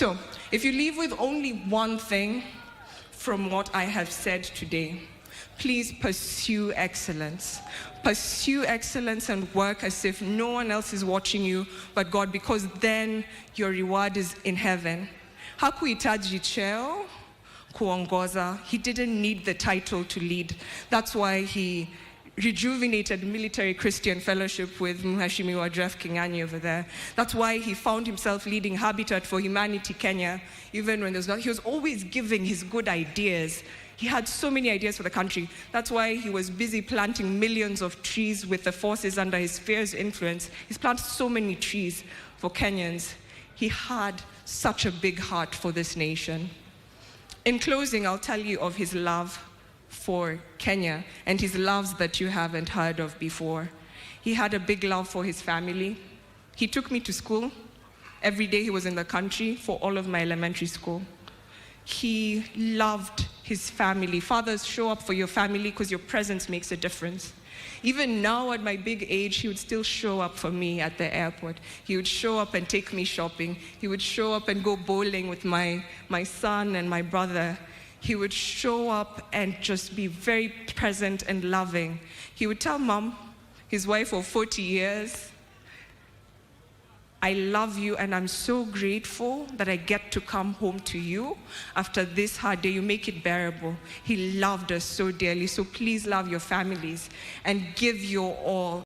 So, if you leave with only one thing from what I have said today, please pursue excellence. Pursue excellence and work as if no one else is watching you but God, because then your reward is in heaven. Hakuhitaji cheo kuongoza. He didn't need the title to lead. That's why he rejuvenated Military Christian Fellowship with Mheshimiwa Jeff King'ang'i over there. That's why he found himself leading Habitat for Humanity Kenya, even when there's not. He was always giving his good ideas. He had so many ideas for the country. That's why he was busy planting millions of trees with the forces under his fierce influence. He's planted so many trees for Kenyans. He had such a big heart for this nation. In closing, I'll tell you of his love for Kenya and his loves that you haven't heard of before. He had a big love for his family. He took me to school. Every day he was in the country for all of my elementary school. He loved his family. Fathers, show up for your family because your presence makes a difference. Even now at my big age, he would still show up for me at the airport. He would show up and take me shopping. He would show up and go bowling with my son and my brother. He would show up and just be very present and loving. He would tell Mom, his wife of 40 years, I love you and I'm so grateful that I get to come home to you after this hard day. You make it bearable. He loved us so dearly. So please love your families and give your all.